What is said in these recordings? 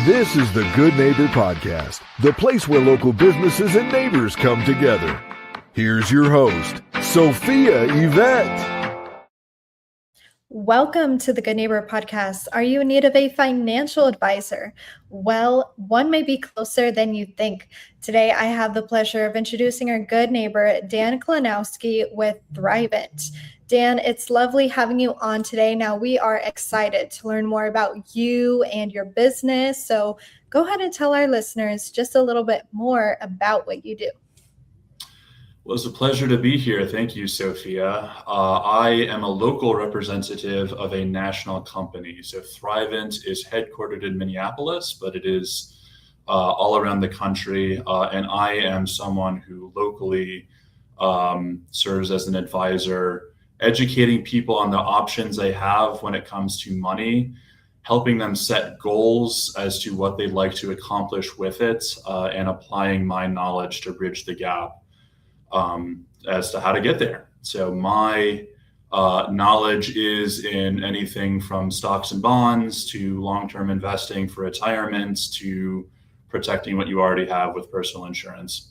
This is the Good Neighbor Podcast, the place where local businesses and neighbors come together. Here's your host, Sophia Yvette. Welcome to the Good Neighbor Podcast. Are you in need of a financial advisor? Well, one may be closer than you think. Today, I have the pleasure of introducing our good neighbor, Dan Klonowski with Thrivent. Dan, it's lovely having you on today. Now, we are excited to learn more about you and your business. So go ahead and tell our listeners just a little bit more about what you do. Well, it's a pleasure to be here. Thank you, Sophia. I am a local representative of a national company. So Thrivent is headquartered in Minneapolis, but it is all around the country. And I am someone who locally serves as an advisor, educating people on the options they have when it comes to money, helping them set goals as to what they'd like to accomplish with it, and applying my knowledge to bridge the gap as to how to get there. So my knowledge is in anything from stocks and bonds to long-term investing for retirement to protecting what you already have with personal insurance.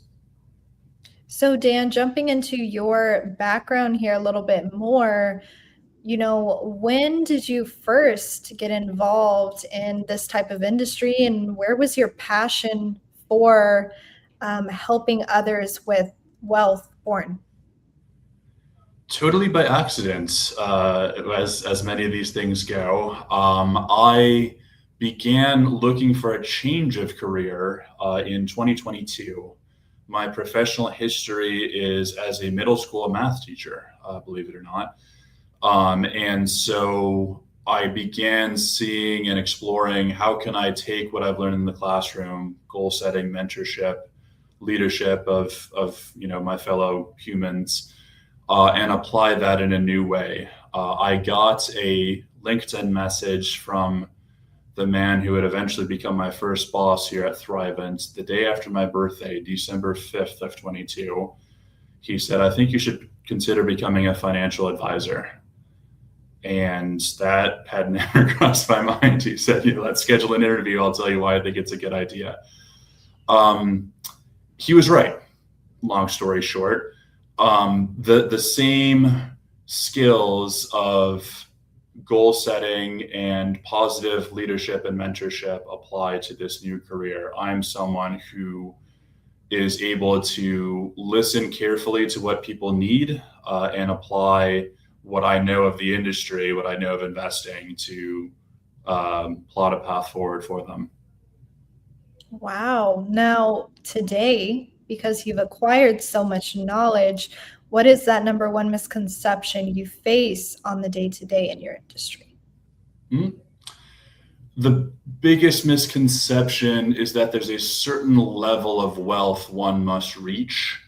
So Dan, jumping into your background here a little bit more, when did you first get involved in this type of industry, and where was your passion for helping others with wealth born? Totally by accident, as many of these things go. I began looking for a change of career in 2022. My professional history is as a middle school math teacher, believe it or not. And so I began seeing and exploring how can I take what I've learned in the classroom, goal setting, mentorship, leadership of my fellow humans, and apply that in a new way. I got a LinkedIn message from the man who would eventually become my first boss here at Thrivent the day after my birthday, December 5th of 22. He said, "I think you should consider becoming a financial advisor." And that had never crossed my mind. He said, "Let's schedule an interview. I'll tell you why I think it's a good idea." He was right. Long story short, the same skills of goal setting and positive leadership and mentorship apply to this new career. I'm someone who is able to listen carefully to what people need and apply what I know of the industry, what I know of investing to plot a path forward for them. Wow. Now, today, because you've acquired so much knowledge, what is that number one misconception you face on the day-to-day in your industry? The biggest misconception is that there's a certain level of wealth one must reach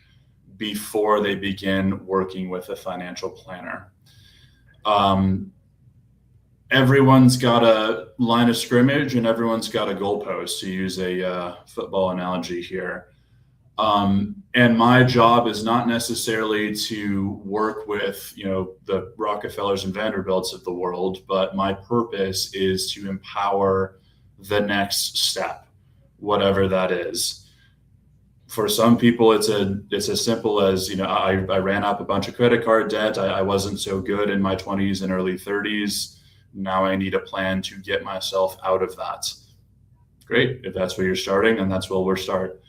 before they begin working with a financial planner. Everyone's got a line of scrimmage and everyone's got a goalpost, to use a football analogy here. And my job is not necessarily to work with, the Rockefellers and Vanderbilts of the world, but my purpose is to empower the next step, whatever that is. For some people, it's as simple as, I ran up a bunch of credit card debt. I wasn't so good in my 20s and early 30s. Now I need a plan to get myself out of that. Great. If that's where you're starting, then that's where we'll start.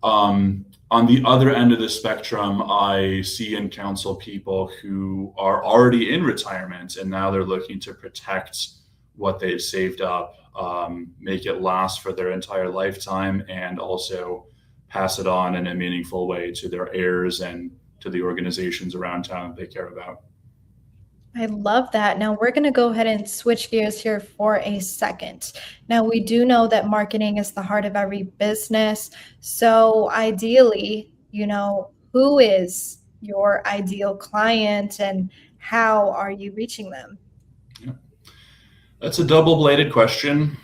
On the other end of the spectrum, I see and counsel people who are already in retirement and now they're looking to protect what they've saved up, make it last for their entire lifetime, and also pass it on in a meaningful way to their heirs and to the organizations around town they care about. I love that. Now we're going to go ahead and switch gears here for a second. Now we do know that marketing is the heart of every business. So ideally, who is your ideal client and how are you reaching them? Yeah. That's a double-bladed question.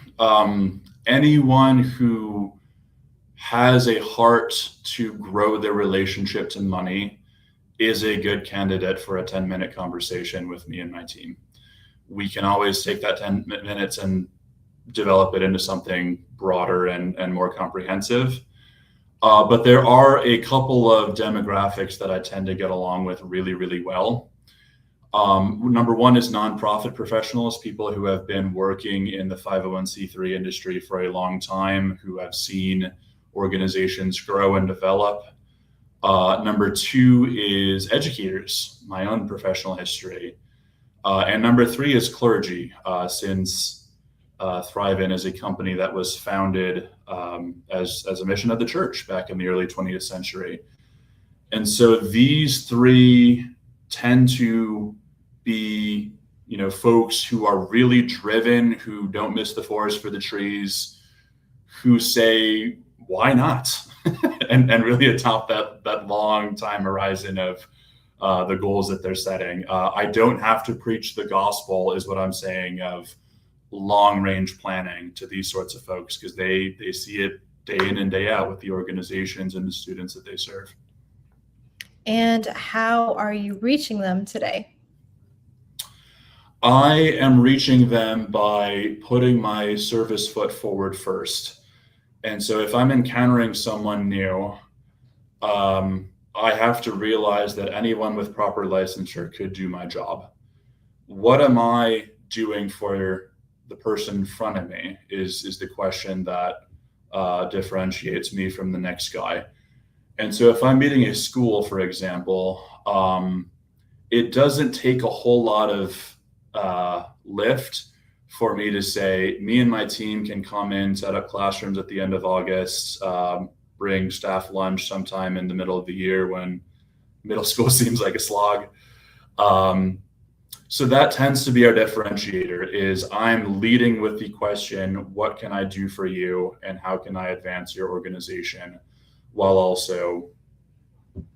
Anyone who has a heart to grow their relationship to money is a good candidate for a 10-minute conversation with me and my team. We can always take that 10 minutes and develop it into something broader and more comprehensive. But there are a couple of demographics that I tend to get along with really, really well. Number one is nonprofit professionals, people who have been working in the 501c3 industry for a long time, who have seen organizations grow and develop. Number two is educators, my own professional history. And number three is clergy, since Thrivent is a company that was founded as a mission of the church back in the early 20th century. And so these three tend to be, folks who are really driven, who don't miss the forest for the trees, who say, why not? and really adopt that long time horizon of the goals that they're setting. I don't have to preach the gospel, is what I'm saying, of long range planning to these sorts of folks, because they see it day in and day out with the organizations and the students that they serve. And how are you reaching them today? I am reaching them by putting my service foot forward first. And so if I'm encountering someone new, I have to realize that anyone with proper licensure could do my job. What am I doing for the person in front of me is the question that differentiates me from the next guy. And so if I'm meeting a school, for example, it doesn't take a whole lot of lift for me to say, me and my team can come in, set up classrooms at the end of August, bring staff lunch sometime in the middle of the year when middle school seems like a slog. So that tends to be our differentiator, is I'm leading with the question, what can I do for you and how can I advance your organization, while also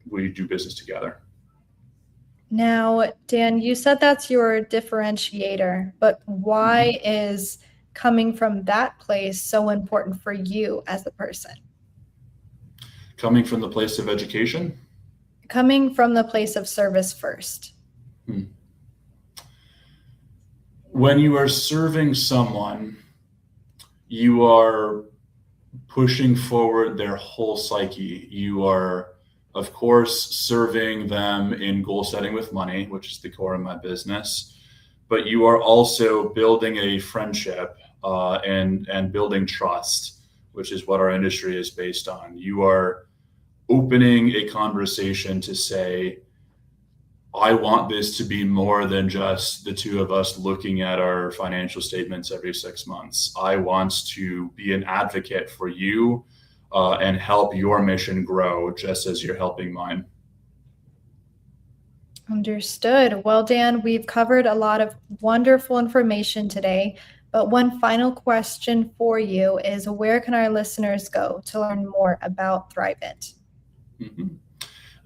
we do business together. Now, Dan, you said that's your differentiator, but why is coming from that place so important for you as a person? Coming from the place of education? Coming from the place of service first. When you are serving someone, you are pushing forward their whole psyche. You are, of course, serving them in goal setting with money, which is the core of my business, but you are also building a friendship and building trust, which is what our industry is based on. You are opening a conversation to say, I want this to be more than just the two of us looking at our financial statements every 6 months. I want to be an advocate for you and help your mission grow just as you're helping mine. Understood. Well, Dan, we've covered a lot of wonderful information today, but one final question for you is, where can our listeners go to learn more about Thrivent?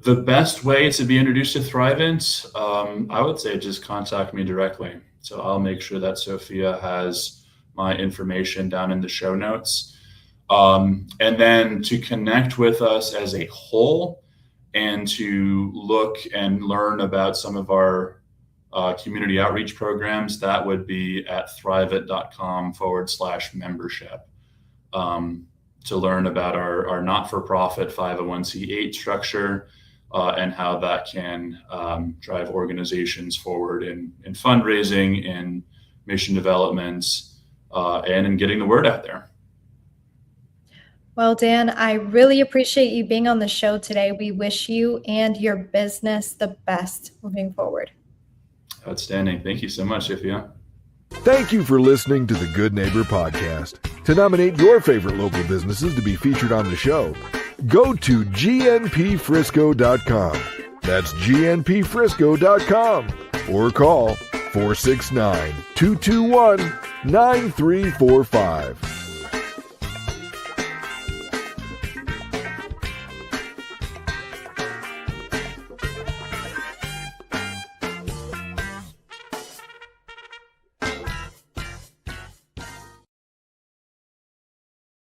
The best way to be introduced to Thrivent, I would say just contact me directly. So I'll make sure that Sophia has my information down in the show notes. And then to connect with us as a whole and to look and learn about some of our community outreach programs, that would be at thrivent.com/membership to learn about our not-for-profit 501c8 structure and how that can drive organizations forward in fundraising, in mission development, and in getting the word out there. Well, Dan, I really appreciate you being on the show today. We wish you and your business the best moving forward. Outstanding. Thank you so much, Sophia. Thank you for listening to the Good Neighbor Podcast. To nominate your favorite local businesses to be featured on the show, go to gnpfrisco.com. That's gnpfrisco.com. Or call 469-221-9345.